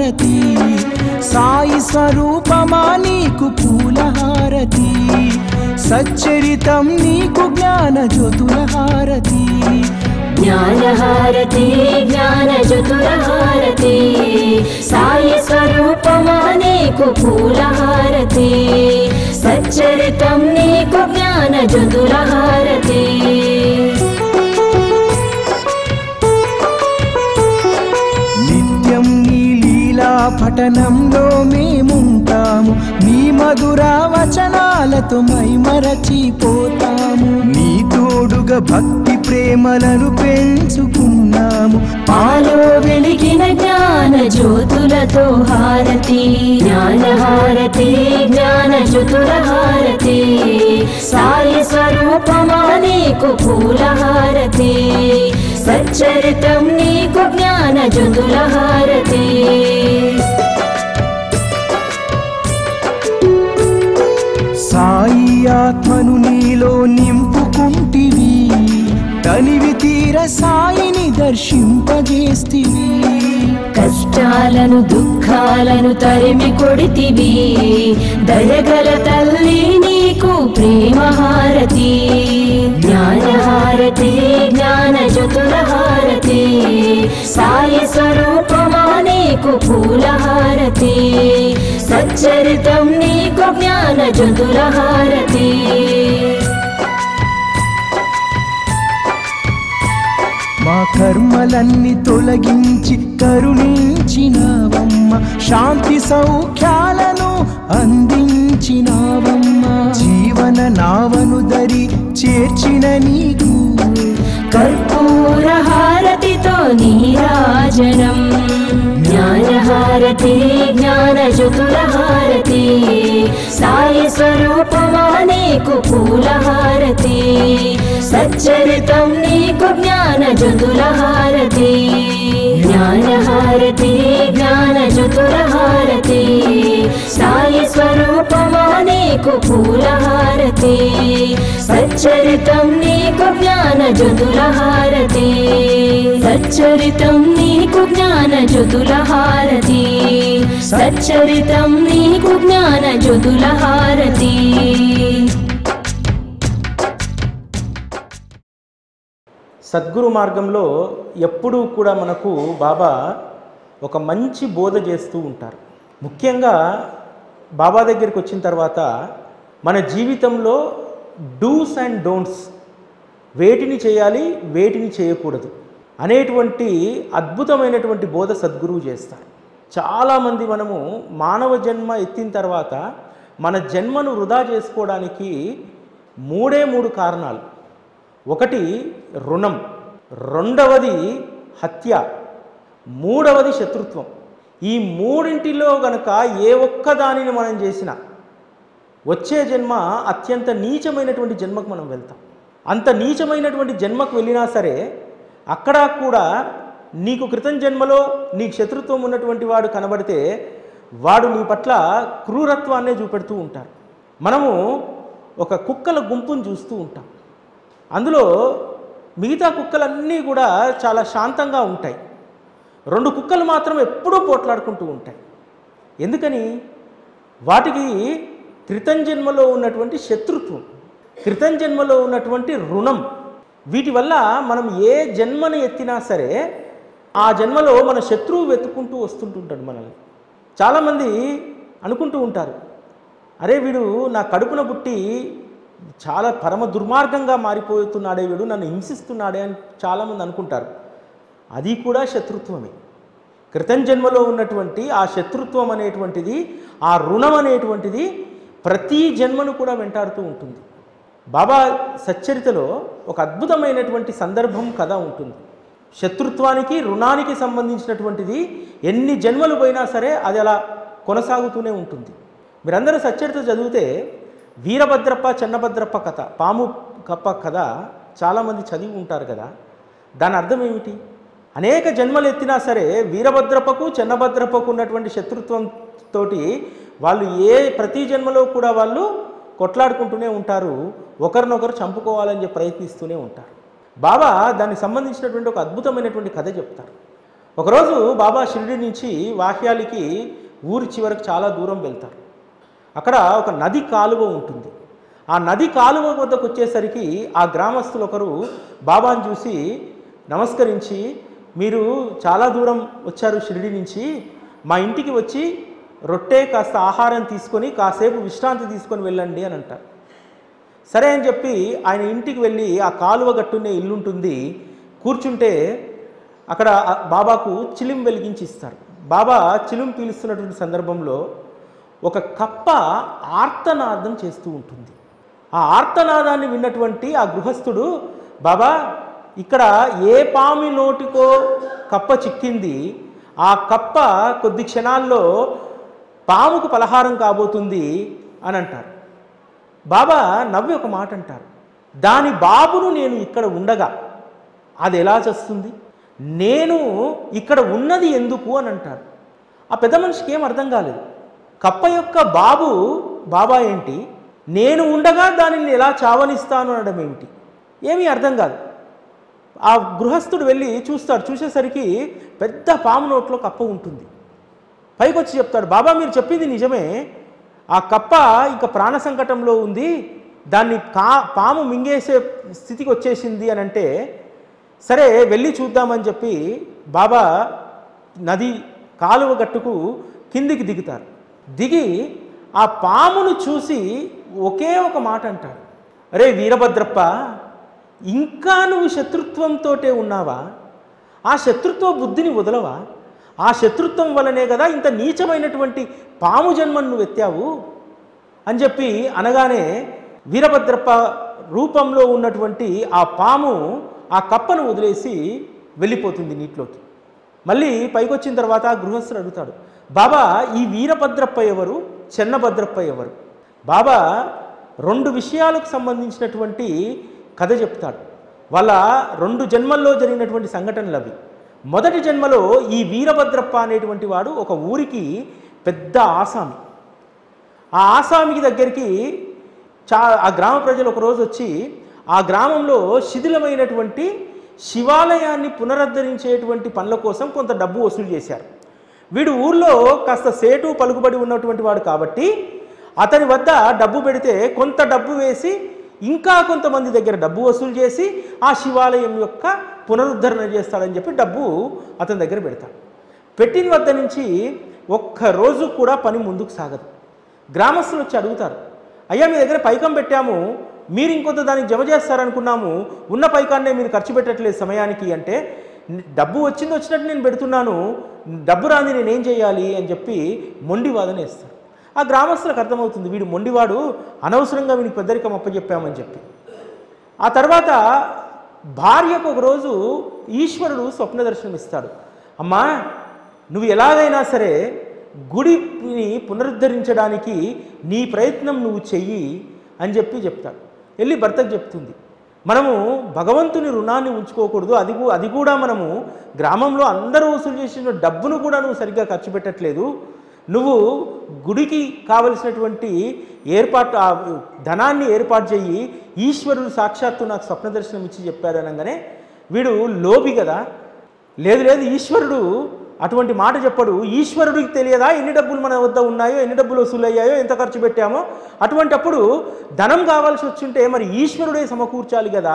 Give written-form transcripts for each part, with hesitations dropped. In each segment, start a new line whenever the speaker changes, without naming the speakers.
హారతి సాయి స్వరూపమా నీకు పూల హారతి సచ్చరితం నీకు జ్ఞాన జ్యోతుల హారతి
జ్ఞానహారతి జ్ఞానజ్యోతులహారతి సాయి స్వరూపమా నీకు పూలహారతి సచ్చరితం నీకు జ్ఞానజ్యోతులహారతి
నిత్యం నీ లీలా పఠనంలో మేముంటాము నీ మధుర వచనాలతో మైమరచిపోతాము నీ తోడుగా భక్తి ప్రేమలను పెంచుకున్నాము
పాలో వెలిగిన జ్ఞాన జ్యోతులతో హారతి జ్ఞానహారతి జ్ఞానజ్యోతులహారతి సాయి స్వరూపమా నీకు పూలహారతి సచ్చరితం నీకు జ్ఞానజ్యోతులహారతి
సాయి ఆత్మను నీలో నింపుకుంటివి తనివి తీర సాయిని దర్శింపజేస్తివి
కష్టాలను దుఃఖాలను తరిమి కొడితివి దయగల తల్లి నీకు ప్రేమహారతి జ్ఞానహారతి జ్ఞానజ్యోతులహారతి సాయి స్వరూపమా నీకు పూలహారతి సచ్చరితం నీకు జ్ఞానజ్యోతులహారతి
మా కర్మలన్నీ తొలగించి కరుణించినావమ్మ శాంతి సౌఖ్యాలను అందించినావమ్మ జీవన నావను దరి చేర్చిన నీకు
కర్పూర హారతితో నీరాజనం జ్ఞానహారతి జ్ఞానజ్యోతులహారతి సాయి స్వరూపమా నీకు పూలహారతి సచ్చరితం నీకు జ్ఞానజ్యోతులహారతి జ్ఞానహారతి జ్ఞానజ్యోతులహారతి సాయి స్వరూపమా నీకు పూలహారతి సచ్చరితం నీకు జ్ఞానజ్యోతులహారతి సచ్చరితం నీకు జ్ఞానజ్యోతులహారతి సచ్చరితం నీకు జ్ఞానజ్యోతులహారతి
సద్గురు మార్గంలో ఎప్పుడూ కూడా మనకు బాబా ఒక మంచి బోధ చేస్తూ ఉంటారు. ముఖ్యంగా బాబా దగ్గరికి వచ్చిన తర్వాత మన జీవితంలో డూస్ అండ్ డోంట్స్, వేటిని చేయాలి వేటిని చేయకూడదు అనేటువంటి అద్భుతమైనటువంటి బోధ సద్గురువు చేస్తారు. చాలామంది మనము మానవ జన్మ ఎత్తిన తర్వాత మన జన్మను వృధా చేసుకోవడానికి మూడు కారణాలు. ఒకటి రుణం, రెండవది హత్య, మూడవది శత్రుత్వం. ఈ మూడింటిలో గనక ఏ ఒక్క దానిని మనం చేసినా వచ్చే జన్మ అత్యంత నీచమైనటువంటి జన్మకు మనం వెళ్తాం. అంత నీచమైనటువంటి జన్మకు వెళ్ళినా సరే అక్కడ కూడా నీకు క్రితం జన్మలో నీకు శత్రుత్వం ఉన్నటువంటి వాడు కనబడితే వాడు నీ పట్ల క్రూరత్వాన్నే చూపెడుతూ ఉంటారు. మనము ఒక కుక్కల గుంపును చూస్తూ ఉంటాం. అందులో మిగతా కుక్కలన్నీ కూడా చాలా శాంతంగా ఉంటాయి. 2 కుక్కలు మాత్రం ఎప్పుడూ పోట్లాడుకుంటూ ఉంటాయి. ఎందుకని? వాటికి క్రితం జన్మలో ఉన్నటువంటి శత్రుత్వం, క్రితం జన్మలో ఉన్నటువంటి రుణం, వీటి వల్ల మనం ఏ జన్మను ఎత్తినా సరే ఆ జన్మలో మన శత్రువు వెతుక్కుంటూ వస్తుంటుంటాడు మనల్ని. చాలామంది అనుకుంటూ ఉంటారు, అరే వీడు నా కడుపున పుట్టి చాలా పరమ దుర్మార్గంగా మారిపోతున్నాడే, వీడు నన్ను హింసిస్తున్నాడే అని చాలామంది అనుకుంటారు. అది కూడా శత్రుత్వమే. క్రితం జన్మలో ఉన్నటువంటి ఆ శత్రుత్వం అనేటువంటిది, ఆ రుణం అనేటువంటిది ప్రతి జన్మను కూడా వెంటాడుతూ ఉంటుంది. బాబా సచ్చరితలో ఒక అద్భుతమైనటువంటి సందర్భం కథ ఉంటుంది. శత్రుత్వానికి రుణానికి సంబంధించినటువంటిది ఎన్ని జన్మలు పోయినా సరే అది అలా కొనసాగుతూనే ఉంటుంది. మీరందరూ సచ్చరిత చదివితే వీరభద్రప్ప చెన్నభద్రప్ప కథ, పాము కప్ప కథ చాలామంది చదివి ఉంటారు కదా. దాని అర్థం ఏమిటి? అనేక జన్మలు ఎత్తినా సరే వీరభద్రప్పకు చెన్నభద్రప్పకు ఉన్నటువంటి శత్రుత్వంతో వాళ్ళు ప్రతి జన్మలో కూడా వాళ్ళు కొట్లాడుకుంటూనే ఉంటారు, ఒకరినొకరు చంపుకోవాలని ప్రయత్నిస్తూనే ఉంటారు. బాబా దానికి సంబంధించినటువంటి ఒక అద్భుతమైనటువంటి కథ చెప్తారు. ఒకరోజు బాబా షిరిడి నుంచి వాహ్యాలికి ఊరి చివరకు చాలా దూరం వెళ్తారు. అక్కడ ఒక నది కాలువ ఉంటుంది. ఆ నది కాలువ వద్దకు వచ్చేసరికి ఆ గ్రామస్తులు ఒకరు బాబాను చూసి నమస్కరించి, మీరు చాలా దూరం వచ్చారు షిరిడి నుంచి, మా ఇంటికి వచ్చి రొట్టె కాస్త ఆహారం తీసుకొని కాసేపు విశ్రాంతి తీసుకొని వెళ్ళండి అని అంటారు. సరే అని చెప్పి ఆయన ఇంటికి వెళ్ళి ఆ కాలువ గట్టునే ఇల్లు ఉంటుంది, కూర్చుంటే అక్కడ బాబాకు చిలిం వెలిగించి ఇస్తారు. బాబా చిలిం పీలుస్తున్నటువంటి సందర్భంలో ఒక కప్ప ఆర్తనాదం చేస్తూ ఉంటుంది. ఆ ఆర్తనాదాన్ని విన్నటువంటి ఆ గృహస్థుడు, బాబా ఇక్కడ ఏ పామి నోటికో కప్ప చిక్కింది, ఆ కప్ప కొద్ది క్షణాల్లో పాముకు పలహారం కాబోతుంది అని అంటారు. బాబా నవ్వి ఒక మాట అంటారు, దాని బాబును నేను ఇక్కడ ఉండగా అది ఎలా చేస్తుంది, నేను ఇక్కడ ఉన్నది ఎందుకు అని అంటారు. ఆ పెద్ద మనిషికి ఏం అర్థం కాలేదు. కప్ప యొక్క బాబా ఏంటి, నేను ఉండగా దానిని ఎలా చావనిస్తాను అనడం ఏంటి, ఏమీ అర్థం కాదు. ఆ గృహస్థుడు వెళ్ళి చూస్తాడు. చూసేసరికి పెద్ద పాము నోట్లో కప్ప ఉంటుంది. పైకి వచ్చి చెప్తాడు, బాబా మీరు చెప్పింది నిజమే, ఆ కప్ప ఇంకా ప్రాణ సంకటంలో ఉంది, దాన్ని పాము మింగేసే స్థితికి వచ్చేసింది అని అంటే, సరే వెళ్ళి చూద్దామని చెప్పి బాబా నది కాలువ గట్టుకు కిందికి దిగుతారు. దిగి ఆ పామును చూసి ఒకే ఒక మాట అంటాడు, అరే వీరభద్రప్ప, ఇంకా నువ్వు శత్రుత్వంతో ఉన్నావా, ఆ శత్రుత్వ బుద్ధిని వదలవా, ఆ శత్రుత్వం వలనే కదా ఇంత నీచమైనటువంటి పాము జన్మను నువ్వు ఎత్తావు అని చెప్పి అనగానే వీరభద్రప్ప రూపంలో ఉన్నటువంటి ఆ పాము ఆ కప్పను వదిలేసి వెళ్ళిపోతుంది నీటిలోకి. మళ్ళీ పైకి వచ్చిన తర్వాత గృహస్థుడు అడుగుతాడు, బాబా ఈ వీరభద్రప్ప ఎవరు, చెన్నభద్రప్ప ఎవరు? బాబా 2 విషయాలకు సంబంధించినటువంటి కథ చెప్తాడు. వాళ్ళ 2 జన్మల్లో జరిగినటువంటి సంఘటనలు అవి. మొదటి జన్మలో ఈ వీరభద్రప్ప అనేటువంటి వాడు ఒక ఊరికి పెద్ద ఆసామి. ఆ ఆసామికి దగ్గరికి ఆ గ్రామ ప్రజలు ఒకరోజు వచ్చి ఆ గ్రామంలో శిథిలమైనటువంటి శివాలయాన్ని పునరుద్ధరించేటువంటి పనుల కోసం కొంత డబ్బు వసూలు చేశారు. వీడు ఊర్లో కాస్త సేటు పలుకుబడి ఉన్నటువంటి వాడు కాబట్టి అతని వద్ద డబ్బు పెడితే కొంత డబ్బు వేసి ఇంకా కొంతమంది దగ్గర డబ్బు వసూలు చేసి ఆ శివాలయం యొక్క పునరుద్ధరణ చేస్తాడని చెప్పి డబ్బు అతని దగ్గర పెడతాడు. పెట్టిన వద్ద నుంచి ఒక్కరోజు కూడా పని ముందుకు సాగదు. గ్రామస్తులు వచ్చి అడుగుతారు, అయ్యా మీ దగ్గర పైకం పెట్టాము, మీరు ఇంకొంత దానికి జమ చేస్తారనుకున్నాము, ఉన్న పైకాన్నే మీరు ఖర్చు పెట్టట్లేదు సమయానికి అంటే, డబ్బు వచ్చినట్టు నేను పెడుతున్నాను, డబ్బు రాంది నేనేం చేయాలి అని చెప్పి మొండి వాదన వేస్తారు. ఆ గ్రామస్తులకు అర్థమవుతుంది, వీడు మొండివాడు, అనవసరంగా వీడికి పెద్దరికం అప్పచెప్పామని చెప్పి. ఆ తర్వాత భార్యకు ఒకరోజు ఈశ్వరుడు స్వప్న దర్శనం ఇస్తాడు. అమ్మా నువ్వు ఎలాగైనా సరే గుడిని పునరుద్ధరించడానికి నీ ప్రయత్నం నువ్వు చెయ్యి అని చెప్పి చెప్తాడు. వెళ్ళి భర్తకు చెప్తుంది, మనము భగవంతుని రుణాన్ని ఉంచుకోకూడదు, అది కూడా మనము గ్రామంలో అందరూ వసూలు చేసిన డబ్బును కూడా నువ్వు సరిగ్గా ఖర్చు పెట్టట్లేదు, నువ్వు గుడికి కావలసినటువంటి ధనాన్ని ఏర్పాటు చెయ్యి, ఈశ్వరుడు సాక్షాత్తు నాకు స్వప్న దర్శనం ఇచ్చి చెప్పారు అనగానే వీడు లోబి కదా, లేదు ఈశ్వరుడు అటువంటి మాట చెప్పడు, ఈశ్వరుడికి తెలియదా ఎన్ని డబ్బులు మన వద్ద ఉన్నాయో, ఎన్ని డబ్బులు వసూలు అయ్యాయో, ఎంత ఖర్చు పెట్టామో, అటువంటప్పుడు ధనం కావాల్సి వచ్చుంటే మరి ఈశ్వరుడే సమకూర్చాలి కదా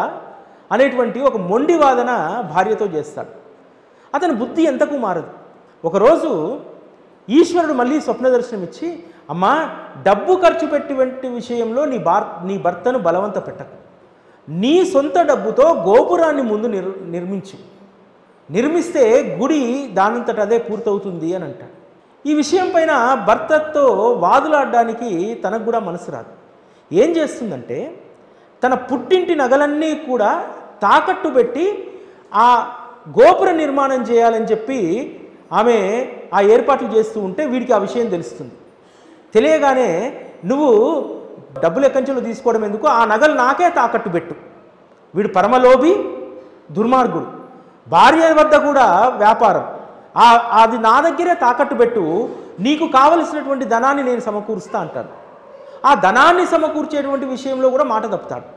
అనేటువంటి ఒక మొండి వాదన భార్యతో చేస్తాడు. అతని బుద్ధి ఎంతకు మారదు. ఒకరోజు ఈశ్వరుడు మళ్ళీ స్వప్న దర్శనం ఇచ్చి, అమ్మా డబ్బు ఖర్చు పెట్టివంటి విషయంలో నీ భర్తను బలవంత పెట్టకు, నీ సొంత డబ్బుతో గోపురాన్ని ముందు నిర్మిస్తే గుడి దానంతట అదే పూర్తవుతుంది అని అంటాడు. ఈ విషయం పైన భర్తతో వాదులాడడానికి తనకు కూడా మనసు రాదు. ఏం చేస్తుందంటే తన పుట్టింటి నగలన్నీ కూడా తాకట్టు పెట్టి ఆ గోపుర నిర్మాణం చేయాలని చెప్పి ఆమె ఆ ఏర్పాట్లు చేస్తూ ఉంటే వీడికి ఆ విషయం తెలుస్తుంది. తెలియగానే నువ్వు డబ్బులు ఎక్కంచెలు తీసుకోవడం ఎందుకు, ఆ నగలు నాకే తాకట్టు పెట్టు. వీడు పరమలోభి, దుర్మార్గుడు. భార్య వద్ద కూడా వ్యాపారం, అది నా దగ్గరే తాకట్టు పెట్టు, నీకు కావలసినటువంటి ధనాన్ని నేను సమకూరుస్తా అంటాడు. ఆ ధనాన్ని సమకూర్చేటువంటి విషయంలో కూడా మాట తప్పుతాడు.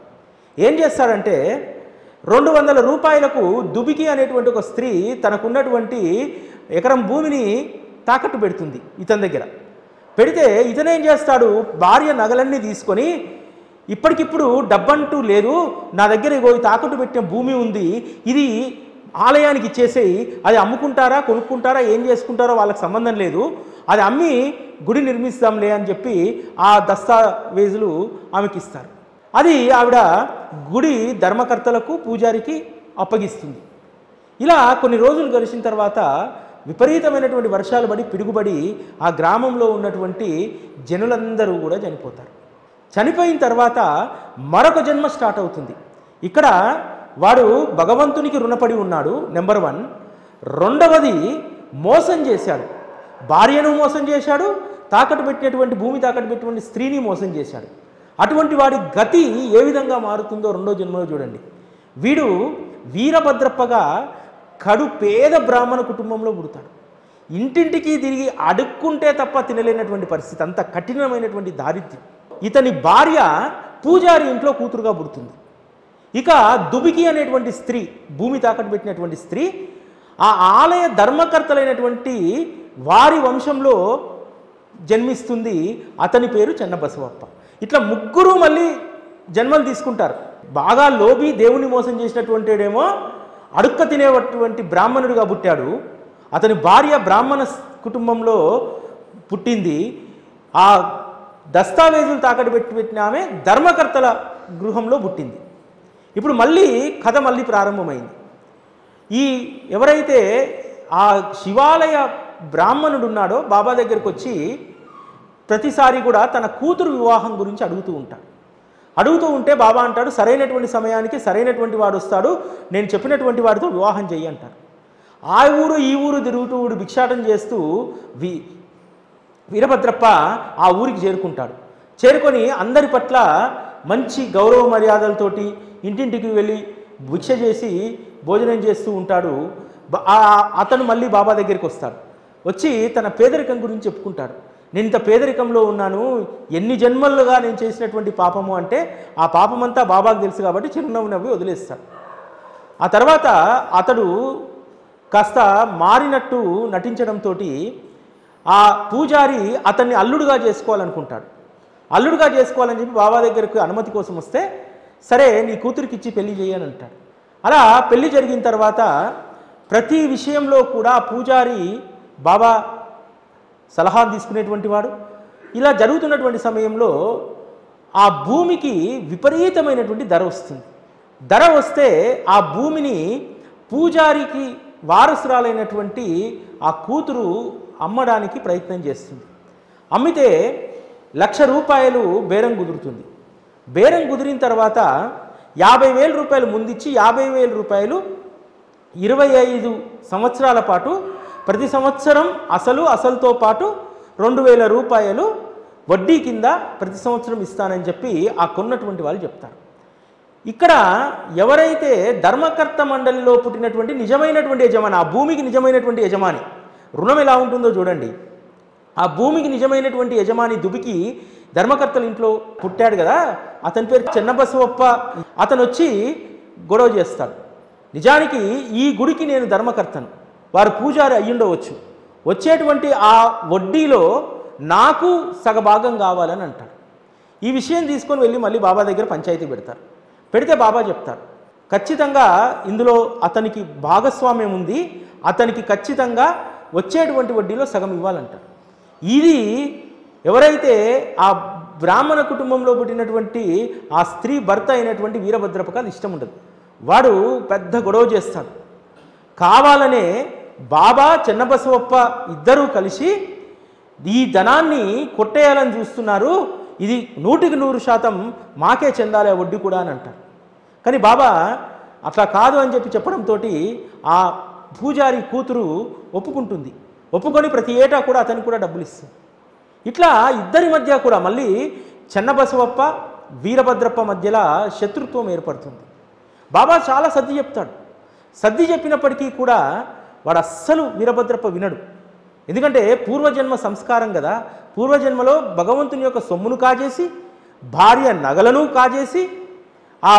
ఏం చేస్తాడంటే 200 రూపాయలకు దుబికి అనేటువంటి ఒక స్త్రీ తనకున్నటువంటి ఎకరం భూమిని తాకట్టు పెడుతుంది ఇతని దగ్గర. పెడితే ఇతనేం చేస్తాడు, భార్య నగలన్నీ తీసుకొని ఇప్పటికిప్పుడు డబ్బంటూ లేదు, నా దగ్గర ఇగో ఈ తాకట్టు పెట్టిన భూమి ఉంది, ఇది ఆలయానికి ఇచ్చేసేయి, అది అమ్ముకుంటారా కొనుక్కుంటారా ఏం చేసుకుంటారో వాళ్ళకి సంబంధం లేదు, అది అమ్మి గుడి నిర్మిస్తాంలే అని చెప్పి ఆ దస్తావేజులు ఆమెకి ఇస్తారు. అది ఆవిడ గుడి ధర్మకర్తలకు పూజారికి అప్పగిస్తుంది. ఇలా కొన్ని రోజులు గడిచిన తర్వాత విపరీతమైనటువంటి వర్షాలు పడి పిడుగుబడి ఆ గ్రామంలో ఉన్నటువంటి జనులందరూ కూడా చనిపోతారు. చనిపోయిన తర్వాత మరొక జన్మ స్టార్ట్ అవుతుంది. ఇక్కడ వాడు భగవంతునికి రుణపడి ఉన్నాడు, నెంబర్ 1. రెండవది మోసం చేశాడు, భార్యను మోసం చేశాడు, తాకట్టు పెట్టినటువంటి భూమి తాకట్టు పెట్టినటువంటి స్త్రీని మోసం చేశాడు. అటువంటి వాడి గతి ఏ విధంగా మారుతుందో రెండో జన్మలో చూడండి. వీడు వీరభద్రప్పగా కడు పేద బ్రాహ్మణ కుటుంబంలో పుడతాడు. ఇంటింటికి తిరిగి అడుక్కుంటే తప్ప తినలేనటువంటి పరిస్థితి, అంత కఠినమైనటువంటి దారిద్ర్యం. ఇతని భార్య పూజారి ఇంట్లో కూతురుగా పుడుతుంది. ఇక దుబికి అనేటువంటి స్త్రీ, భూమి తాకట్టు పెట్టినటువంటి స్త్రీ, ఆ ఆలయ ధర్మకర్తలైనటువంటి వారి వంశంలో జన్మిస్తుంది. అతని పేరు చెన్నబసవప్ప. ఇట్లా ముగ్గురు మళ్ళీ జన్మలు తీసుకుంటారు. బాగా లోబి దేవుని మోసం చేసినటువంటిడేమో అడుక్క తినేటువంటి బ్రాహ్మణుడిగా పుట్టాడు. అతని భార్య బ్రాహ్మణ కుటుంబంలో పుట్టింది. ఆ దస్తావేజులు తాకట్టు పెట్టిన ఆమె ధర్మకర్తల గృహంలో పుట్టింది. ఇప్పుడు మళ్ళీ కథ మళ్ళీ ప్రారంభమైంది. ఈ ఎవరైతే ఆ శివాలయ బ్రాహ్మణుడు ఉన్నాడో బాబా దగ్గరికి వచ్చి ప్రతిసారి కూడా తన కూతురు వివాహం గురించి అడుగుతూ ఉంటే బాబా అంటాడు, సరైనటువంటి సమయానికి సరైనటువంటి వాడు వస్తాడు, నేను చెప్పినటువంటి వాడితో వివాహం చెయ్యి అంటారు. ఆ ఊరు ఈ ఊరు తిరుగుతూ భిక్షాటం చేస్తూ వీరభద్రప్ప ఆ ఊరికి చేరుకుంటాడు. చేరుకొని అందరి పట్ల మంచి గౌరవ మర్యాదలతోటి ఇంటింటికి వెళ్ళి భిక్ష చేసి భోజనం చేస్తూ ఉంటాడు. అతను మళ్ళీ బాబా దగ్గరికి వస్తాడు. వచ్చి తన పేదరికం గురించి చెప్పుకుంటాడు. నేను ఇంత పేదరికంలో ఉన్నాను, ఎన్ని జన్మలుగా నేను చేసినటువంటి పాపము అంటే ఆ పాపమంతా బాబాకు తెలుసు కాబట్టి చిరునవ్వు నవ్వి వదిలేస్తాడు. ఆ తర్వాత అతడు కాస్త మారినట్టు నటించడంతో ఆ పూజారి అతన్ని అల్లుడుగా చేసుకోవాలనుకుంటాడు. అల్లుడుగా చేసుకోవాలని చెప్పి బాబా దగ్గరకు అనుమతి కోసం వస్తే, సరే నీ కూతురికి ఇచ్చి పెళ్లి చేయని అంటాడు. అలా పెళ్లి జరిగిన తర్వాత ప్రతి విషయంలో కూడా పూజారి బాబా సలహా తీసుకునేటువంటి వాడు. ఇలా జరుగుతున్నటువంటి సమయంలో ఆ భూమికి విపరీతమైనటువంటి ధర వస్తుంది. ధర వస్తే ఆ భూమిని పూజారికి వారసురాలైనటువంటి ఆ కూతురు అమ్మడానికి ప్రయత్నం చేస్తుంది. అమ్మితే ₹1,00,000 బేరం కుదురుతుంది. బేరం కుదిరిన తర్వాత 50,000 రూపాయలు ముందిచ్చి 50,000 రూపాయలు 25 సంవత్సరాల పాటు ప్రతి సంవత్సరం అసలుతో పాటు 2,000 రూపాయలు వడ్డీ కింద ప్రతి సంవత్సరం ఇస్తానని చెప్పి ఆ కొన్నటువంటి వాళ్ళు చెప్తారు. ఇక్కడ ఎవరైతే ధర్మకర్త మండలిలో పుట్టినటువంటి నిజమైనటువంటి యజమాని, ఆ భూమికి నిజమైనటువంటి యజమాని, రుణం ఎలా ఉంటుందో చూడండి. ఆ భూమికి నిజమైనటువంటి యజమాని దుబికి ధర్మకర్తల ఇంట్లో పుట్టాడు కదా, అతని పేరు చెన్నబసవప్ప. అతను వచ్చి గొడవ చేస్తాడు. నిజానికి ఈ గుడికి నేను ధర్మకర్తను, వారు పూజారి అయ్యుండవచ్చు, వచ్చేటువంటి ఆ వడ్డీలో నాకు సగభాగం కావాలని అంటాడు. ఈ విషయం తీసుకొని వెళ్ళి మళ్ళీ బాబా దగ్గర పంచాయతీ పెడతారు. పెడితే బాబా చెప్తారు, ఖచ్చితంగా ఇందులో అతనికి భాగస్వామ్యం ఉంది, అతనికి ఖచ్చితంగా వచ్చేటువంటి వడ్డీలో సగం ఇవ్వాలంటారు. ఇది ఎవరైతే ఆ బ్రాహ్మణ కుటుంబంలో పుట్టినటువంటి ఆ స్త్రీ భర్త అయినటువంటి వీరభద్రప్పకి అది ఇష్టం ఉండదు. వాడు పెద్ద గొడవ చేస్తాడు. కావాలనే బాబా చెన్నబసవప్ప ఇద్దరూ కలిసి ఈ ధనాన్ని కొట్టేయాలని చూస్తున్నారు, ఇది 100% మాకే చెందాలి వడ్డీ కూడా అని అంటారు. కానీ బాబా అట్లా కాదు అని చెప్పడంతో ఆ పూజారి కూతురు ఒప్పుకుంటుంది. ఒప్పుకొని ప్రతి ఏటా కూడా అతనికి కూడా డబ్బులు ఇస్తుంది. ఇట్లా ఇద్దరి మధ్య కూడా మళ్ళీ చెన్నబసవప్ప వీరభద్రప్ప మధ్యలో శత్రుత్వం ఏర్పడుతుంది. బాబా చాలా సర్ది చెప్తాడు. సర్ది చెప్పినప్పటికీ కూడా వాడు అస్సలు వీరభద్రప్ప వినడు. ఎందుకంటే పూర్వజన్మ సంస్కారం కదా, పూర్వజన్మలో భగవంతుని యొక్క సొమ్మును కాజేసి భార్య నగలను కాజేసి ఆ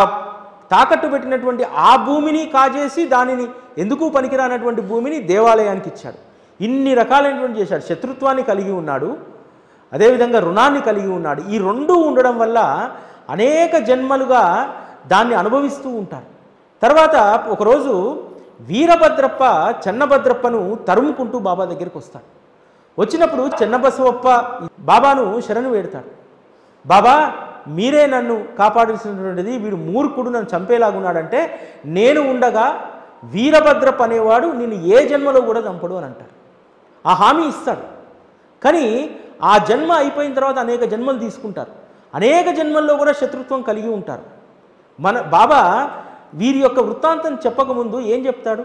తాకట్టు పెట్టినటువంటి ఆ భూమిని కాజేసి దానిని ఎందుకు పనికిరానటువంటి భూమిని దేవాలయానికి ఇచ్చాడు. ఇన్ని రకాలైనటువంటి చేశాడు. శత్రుత్వాన్ని కలిగి ఉన్నాడు, అదేవిధంగా రుణాన్ని కలిగి ఉన్నాడు. ఈ రెండూ ఉండడం వల్ల అనేక జన్మలుగా దాన్ని అనుభవిస్తూ ఉంటారు. తర్వాత ఒకరోజు వీరభద్రప్ప చెన్నభద్రప్పను తరుముకుంటూ బాబా దగ్గరికి వస్తాడు. వచ్చినప్పుడు చెన్నబసవప్ప బాబాను శరణు వేడతాడు. బాబా, మీరే నన్ను కాపాడాల్సినటువంటిది, వీడు మూర్ఖుడు నన్ను చంపేలాగున్నాడంటే నేను ఉండగా వీరభద్రప్ప అనేవాడు నిన్ను ఏ జన్మలో కూడా చంపడు అని అంటారు. ఆ హామీ ఇస్తాడు. కానీ ఆ జన్మ అయిపోయిన తర్వాత అనేక జన్మలు తీసుకుంటారు. అనేక జన్మల్లో కూడా శత్రుత్వం కలిగి ఉంటారు. మన బాబా వీరి యొక్క వృత్తాంతం చెప్పకముందు ఏం చెప్తాడు?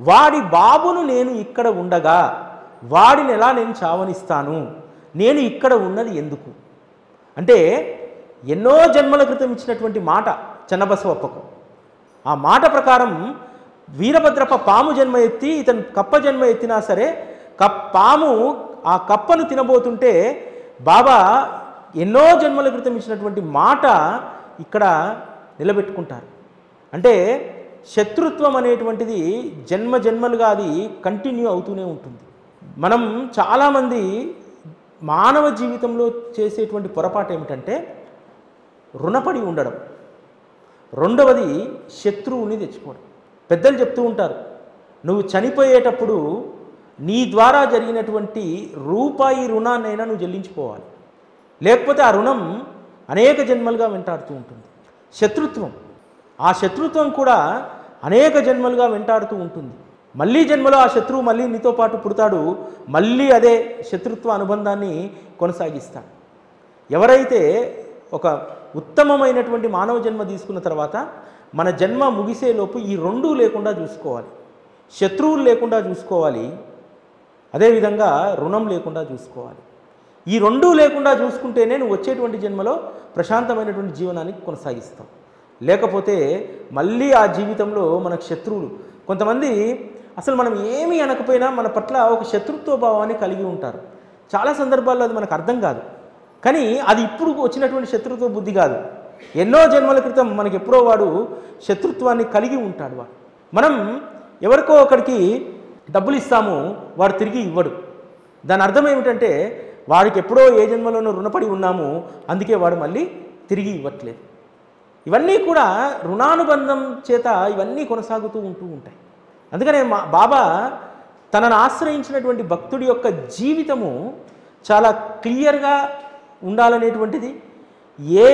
వాడి బాబును నేను ఇక్కడ ఉండగా వాడిని ఎలా నేను చావనిస్తాను, నేను ఇక్కడ ఉన్నది ఎందుకు అంటే ఎన్నో జన్మల క్రితం ఇచ్చినటువంటి మాట చెన్నబసవప్పకు. ఆ మాట ప్రకారం వీరభద్రప్ప పాము జన్మ ఎత్తి ఇతను కప్ప జన్మ ఎత్తినా సరే పాము ఆ కప్పను తినబోతుంటే బాబా ఎన్నో జన్మల క్రితం ఇచ్చినటువంటి మాట ఇక్కడ నిలబెట్టుకుంటారు. అంటే శత్రుత్వం అనేటువంటిది జన్మ జన్మలుగా అది కంటిన్యూ అవుతూనే ఉంటుంది. మనం చాలామంది మానవ జీవితంలో చేసేటువంటి పొరపాటు ఏమిటంటే రుణపడి ఉండడం, రెండవది శత్రువుని తెచ్చుకోవడం. పెద్దలు చెప్తూ ఉంటారు, నువ్వు చనిపోయేటప్పుడు నీ ద్వారా జరిగినటువంటి రూపాయి రుణాన్నైనా నువ్వు చెల్లించుకోవాలి, లేకపోతే ఆ రుణం అనేక జన్మలుగా వెంటాడుతూ ఉంటుంది. శత్రుత్వం, ఆ శత్రుత్వం కూడా అనేక జన్మలుగా వెంటాడుతూ ఉంటుంది. మళ్ళీ జన్మలో ఆ శత్రువు మళ్ళీ నీతో పాటు పుడతాడు, మళ్ళీ అదే శత్రుత్వ అనుబంధాన్ని కొనసాగిస్తాడు. ఎవరైతే ఒక ఉత్తమమైనటువంటి మానవ జన్మ తీసుకున్న తర్వాత మన జన్మ ముగిసేలోపు ఈ రెండూ లేకుండా చూసుకోవాలి, శత్రువులు లేకుండా చూసుకోవాలి, అదేవిధంగా రుణం లేకుండా చూసుకోవాలి. ఈ రెండూ లేకుండా చూసుకుంటేనే నువ్వు వచ్చేటువంటి జన్మలో ప్రశాంతమైనటువంటి జీవనానికి కొనసాగిస్తావు. లేకపోతే మళ్ళీ ఆ జీవితంలో మనకు శత్రువులు, కొంతమంది అసలు మనం ఏమీ అనకపోయినా మన పట్ల ఒక శత్రుత్వ భావాన్ని కలిగి ఉంటారు. చాలా సందర్భాల్లో అది మనకు అర్థం కాదు, కానీ అది ఇప్పుడు వచ్చినటువంటి శత్రుత్వ బుద్ధి కాదు. ఎన్నో జన్మల క్రితం మనకి ఎప్పుడో వాడు శత్రుత్వాన్ని కలిగి ఉంటాడు. వాడు మనం ఎవరికో ఒకరికి డబ్బులు ఇస్తాము, వాడు తిరిగి ఇవ్వడు. దాని అర్థం ఏమిటంటే వాడికి ఎప్పుడో ఏ జన్మలోనూ రుణపడి ఉన్నాము, అందుకే వాడు మళ్ళీ తిరిగి ఇవ్వట్లేదు. ఇవన్నీ కూడా రుణానుబంధం చేత ఇవన్నీ కొనసాగుతూ ఉంటూ ఉంటాయి. అందుకనే బాబా తనను ఆశ్రయించినటువంటి భక్తుడి యొక్క జీవితము చాలా క్లియర్గా ఉండాలనేటువంటిది, ఏ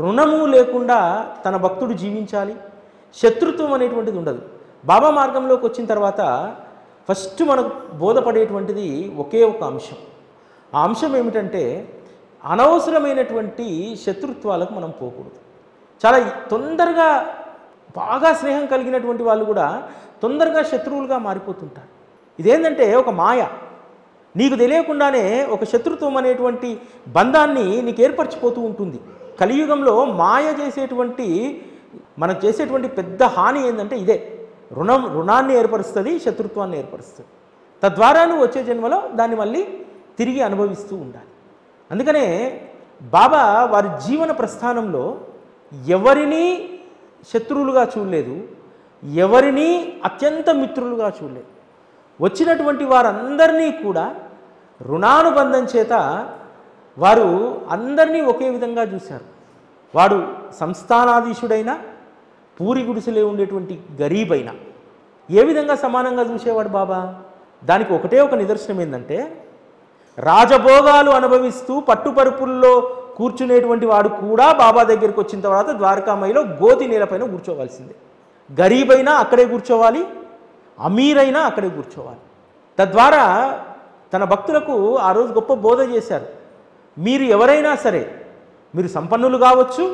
రుణము లేకుండా తన భక్తుడు జీవించాలి, శత్రుత్వం అనేటువంటిది ఉండదు. బాబా మార్గంలోకి వచ్చిన తర్వాత ఫస్ట్ మనకు బోధపడేటువంటిది ఒకే ఒక అంశం. ఆ అంశం ఏమిటంటే అనవసరమైనటువంటి శత్రుత్వాలకు మనం పోకూడదు. చాలా తొందరగా బాగా స్నేహం కలిగినటువంటి వాళ్ళు కూడా తొందరగా శత్రువులుగా మారిపోతుంటారు. ఇదేంటంటే ఒక మాయ, నీకు తెలియకుండానే ఒక శత్రుత్వం అనేటువంటి బంధాన్ని నీకు ఏర్పరచిపోతూ ఉంటుంది. కలియుగంలో మాయ చేసేటువంటి మనకు చేసేటువంటి పెద్ద హాని ఏంటంటే ఇదే, రుణాన్ని ఏర్పరుస్తుంది, శత్రుత్వాన్ని ఏర్పరుస్తుంది. తద్వారా నువ్వు వచ్చే జన్మలో దాన్ని మళ్ళీ తిరిగి అనుభవిస్తూ ఉండాలి. అందుకనే బాబా వారి జీవన ప్రస్థానంలో ఎవరినీ శత్రువులుగా చూడలేదు, ఎవరినీ అత్యంత మిత్రులుగా చూడలేదు. వచ్చినటువంటి వారందరినీ కూడా రుణానుబంధం చేత వారు అందరినీ ఒకే విధంగా చూశారు. వాడు సంస్థానాధీశుడైనా, పూరి గుడిసెలే ఉండేటువంటి గరీబైనా ఏ విధంగా సమానంగా చూసేవాడు బాబా? దానికి ఒకటే ఒక నిదర్శనం ఏంటంటే, రాజభోగాలు అనుభవిస్తూ పట్టుపరుపుల్లో కూర్చునేటువంటి వాడు కూడా బాబా దగ్గరికి వచ్చిన తర్వాత ద్వారకామయిలో గోతి నేలపైన కూర్చోవలసిందే. గరీబైనా అక్కడే కూర్చోవాలి, అమీరైనా అక్కడే కూర్చోవాలి. తద్వారా తన భక్తులకు ఆ రోజు గొప్ప బోధ చేశారు. మీరు ఎవరైనా సరే, మీరు సంపన్నులు కావచ్చు,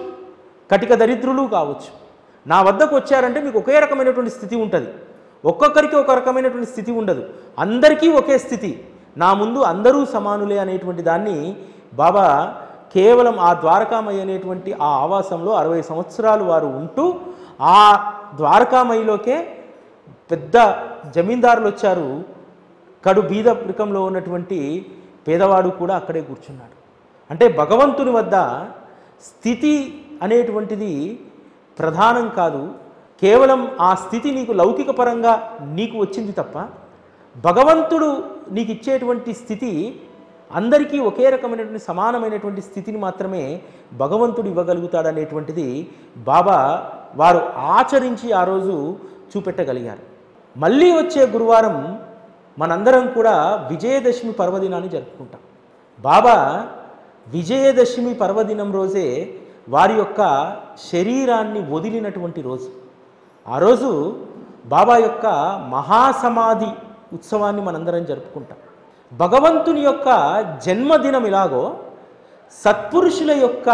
కటిక దరిద్రులు కావచ్చు, నా వద్దకు వచ్చారంటే మీకు ఒకే రకమైనటువంటి స్థితి ఉంటుంది. ఒక్కొక్కరికి ఒక రకమైనటువంటి స్థితి ఉండదు, అందరికీ ఒకే స్థితి. నా ముందు అందరూ సమానులే అనేటువంటి దాన్ని బాబా కేవలం ఆ ద్వారకామయి అనేటువంటి ఆ ఆవాసంలో 60 సంవత్సరాలు వారు ఉంటూ, ఆ ద్వారకామయిలోకే పెద్ద జమీందారులు వచ్చారు, కడు బీద వృకంలో ఉన్నటువంటి పేదవాడు కూడా అక్కడే కూర్చున్నాడు. అంటే భగవంతుని వద్ద స్థితి అనేటువంటిది ప్రధానం కాదు. కేవలం ఆ స్థితి నీకు లౌకిక పరంగా నీకు వచ్చింది తప్ప భగవంతుడు నీకు ఇచ్చేటువంటి స్థితి అందరికీ ఒకే రకమైనటువంటి సమానమైనటువంటి స్థితిని మాత్రమే భగవంతుడు ఇవ్వగలుగుతాడనేటువంటిది బాబా వారు ఆచరించి ఆ రోజు చూపెట్టగలిగారు. మళ్ళీ వచ్చే గురువారం మనందరం కూడా విజయదశమి పర్వదినాన్ని జరుపుకుంటాం. బాబా విజయదశమి పర్వదినం రోజే వారి యొక్క శరీరాన్ని వదిలినటువంటి రోజు. ఆ రోజు బాబా యొక్క మహాసమాధి ఉత్సవాన్ని మనందరం జరుపుకుంటాం. భగవంతుని యొక్క జన్మదినం ఎలాగో సత్పురుషుల యొక్క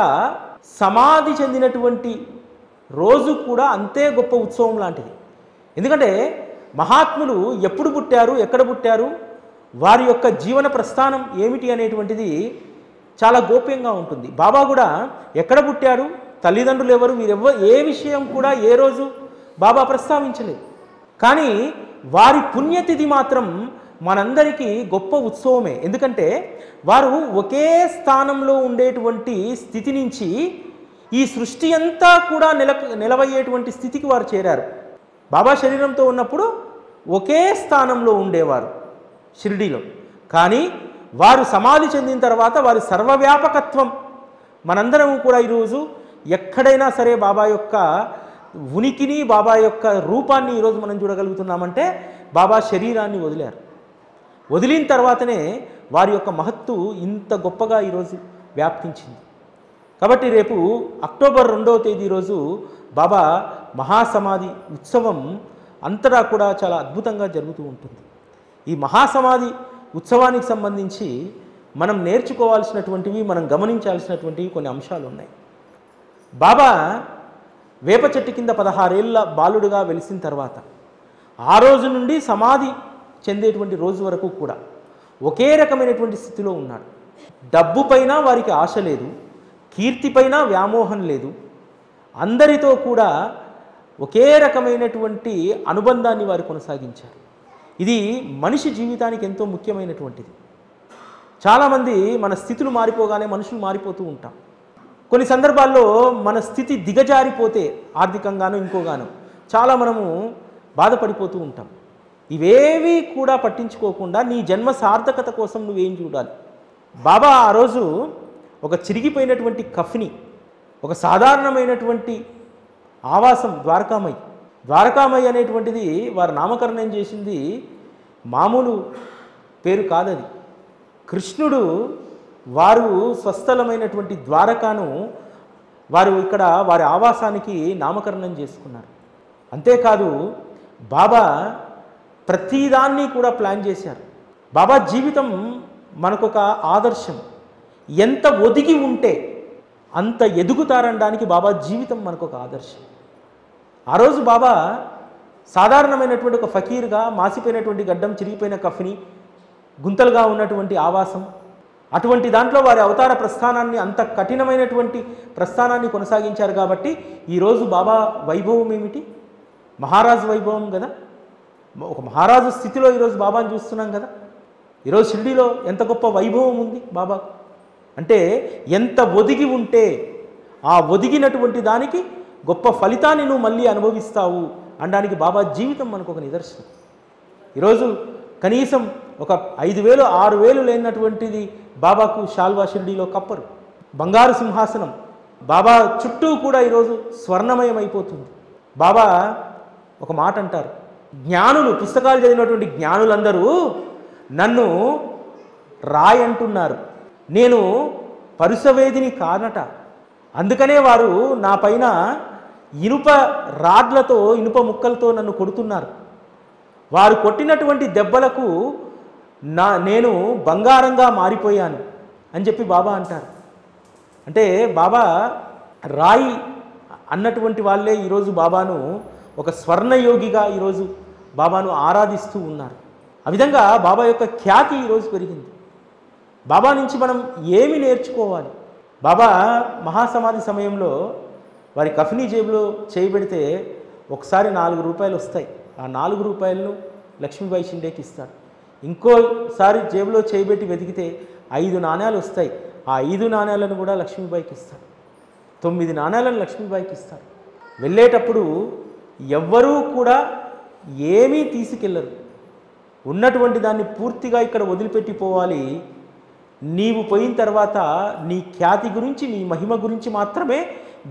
సమాధి చెందినటువంటి రోజు కూడా అంతే గొప్ప ఉత్సవం లాంటిది. ఎందుకంటే మహాత్ములు ఎప్పుడు పుట్టారు, ఎక్కడ పుట్టారు, వారి యొక్క జీవన ప్రస్థానం ఏమిటి అనేటువంటిది చాలా గోప్యంగా ఉంటుంది. బాబా కూడా ఎక్కడ పుట్టారు, తల్లిదండ్రులు ఎవరు, ఏ విషయం కూడా ఏ రోజు బాబా ప్రస్తావించలేదు. కానీ వారి పుణ్యతిథి మాత్రం మనందరికీ గొప్ప ఉత్సవమే. ఎందుకంటే వారు ఒకే స్థానంలో ఉండేటువంటి స్థితి నుంచి ఈ సృష్టి అంతా కూడా నిలవయ్యేటువంటి స్థితికి వారు చేరారు. బాబా శరీరంతో ఉన్నప్పుడు ఒకే స్థానంలో ఉండేవారు షిరిడీలో. కానీ వారు సమాధి చెందిన తర్వాత వారి సర్వవ్యాపకత్వం మనందరం కూడా ఈరోజు ఎక్కడైనా సరే బాబా యొక్క ఉనికిని, బాబా యొక్క రూపాన్ని ఈరోజు మనం చూడగలుగుతున్నామంటే బాబా శరీరాన్ని వదిలారు. వదిలిన తర్వాతనే వారి యొక్క మహత్తు ఇంత గొప్పగా ఈరోజు వ్యాప్తించింది. కాబట్టి రేపు అక్టోబర్ 2వ తేదీ రోజు బాబా మహాసమాధి ఉత్సవం అంతటా కూడా చాలా అద్భుతంగా జరుగుతూ ఉంటుంది. ఈ మహాసమాధి ఉత్సవానికి సంబంధించి మనం నేర్చుకోవాల్సినటువంటివి, మనం గమనించాల్సినటువంటివి కొన్ని అంశాలు ఉన్నాయి. బాబా వేప చెట్టు కింద 16 ఏళ్ళ బాలుడుగా వెలిసిన తర్వాత ఆ రోజు నుండి సమాధి చెందేటువంటి రోజు వరకు కూడా ఒకే రకమైనటువంటి స్థితిలో ఉన్నాడు. డబ్బు పైన వారికి ఆశ లేదు, కీర్తిపైన వ్యామోహం లేదు. అందరితో కూడా ఒకే రకమైనటువంటి అనుబంధాన్ని వారు కొనసాగించారు. ఇది మనిషి జీవితానికి ఎంతో ముఖ్యమైనటువంటిది. చాలామంది మన స్థితులు మారిపోగానే మనుషులు మారిపోతూ ఉంటాం. కొన్ని సందర్భాల్లో మన స్థితి దిగజారిపోతే ఆర్థికంగానో ఇంకోగానో చాలా మనము బాధపడిపోతూ ఉంటాం. ఇవేవి కూడా పట్టించుకోకుండా నీ జన్మ సార్థకత కోసం నువ్వేం చూడాలి. బాబా ఆ రోజు ఒక చిరిగిపోయినటువంటి కఫ్ని, ఒక సాధారణమైనటువంటి ఆవాసం ద్వారకామయ్య అనేటువంటిది వారు నామకరణం చేసింది మామూలు పేరు కాదది. కృష్ణుడు వారు స్వస్థలమైనటువంటి ద్వారకాను వారు ఇక్కడ వారి ఆవాసానికి నామకరణం చేసుకున్నారు. అంతేకాదు బాబా ప్రతిదాన్ని కూడా ప్లాన్ చేశారు. బాబా జీవితం మనకొక ఆదర్శం. ఎంత ఒదిగి ఉంటే అంత ఎదుగుతారనడానికి బాబా జీవితం మనకొక ఆదర్శం. ఆ రోజు బాబా సాధారణమైనటువంటి ఒక ఫకీర్గా, మాసిపోయినటువంటి గడ్డం, చిరిగిపోయిన కఫ్ని, గుంతలుగా ఉన్నటువంటి ఆవాసం, అటువంటి దాంట్లో వారి అవతార ప్రస్థానాన్ని, అంత కఠినమైనటువంటి ప్రస్థానాన్ని కొనసాగించారు. కాబట్టి ఈరోజు బాబా వైభవం ఏమిటి? మహారాజు వైభవం కదా. ఒక మహారాజు స్థితిలో ఈరోజు బాబాను చూస్తున్నాం కదా. ఈరోజు షిరిడీలో ఎంత గొప్ప వైభవం ఉంది బాబా అంటే, ఎంత ఒదిగి ఉంటే ఆ ఒదిగినటువంటి దానికి గొప్ప ఫలితాన్ని నువ్వు మళ్ళీ అనుభవిస్తావు అనడానికి బాబా జీవితం మనకు ఒక నిదర్శనం. ఈరోజు కనీసం ఒక 5,000, 6,000 లేనటువంటిది బాబాకు షాల్వా షిరిడీలో కప్పరు. బంగారు సింహాసనం బాబా చుట్టూ కూడా ఈరోజు స్వర్ణమయం అయిపోతుంది. బాబా ఒక మాట అంటారు, జ్ఞానులు, పుస్తకాలు చదివినటువంటి జ్ఞానులందరూ నన్ను రాయ్ అంటున్నారు, నేను పరుసవేదిని కానట. అందుకనే వారు నా పైన ఇనుప రాడ్లతో, ఇనుప ముక్కలతో నన్ను కొడుతున్నారు. వారు కొట్టినటువంటి దెబ్బలకు నేను బంగారంగా మారిపోయాను అని చెప్పి బాబా అంటారు. అంటే బాబా రాయి అన్నటువంటి వాళ్ళే ఈరోజు బాబాను ఒక స్వర్ణయోగిగా ఈరోజు బాబాను ఆరాధిస్తూ ఉన్నారు. ఆ విధంగా బాబా యొక్క ఖ్యాతి ఈరోజు పెరిగింది. బాబా నుంచి మనం ఏమి నేర్చుకోవాలి? బాబా మహాసమాధి సమయంలో వారి కఫ్నీ జేబులో చేయబెడితే ఒకసారి 4 రూపాయలు వస్తాయి. ఆ 4 రూపాయలను లక్ష్మీబాయి షిండేకి ఇస్తారు. ఇంకోసారి జేబులో చేయబెట్టి వెతికితే 5 నాణ్యాలు వస్తాయి. ఆ 5 నాణ్యాలను కూడా లక్ష్మీబాయికి ఇస్తారు. 9 నాణ్యాలను లక్ష్మీబాయికి ఇస్తారు. వెళ్ళేటప్పుడు ఎవ్వరూ కూడా ఏమీ తీసుకెళ్ళరు. ఉన్నటువంటి దాన్ని పూర్తిగా ఇక్కడ వదిలిపెట్టిపోవాలి. నీవు పోయిన తర్వాత నీ ఖ్యాతి గురించి, నీ మహిమ గురించి మాత్రమే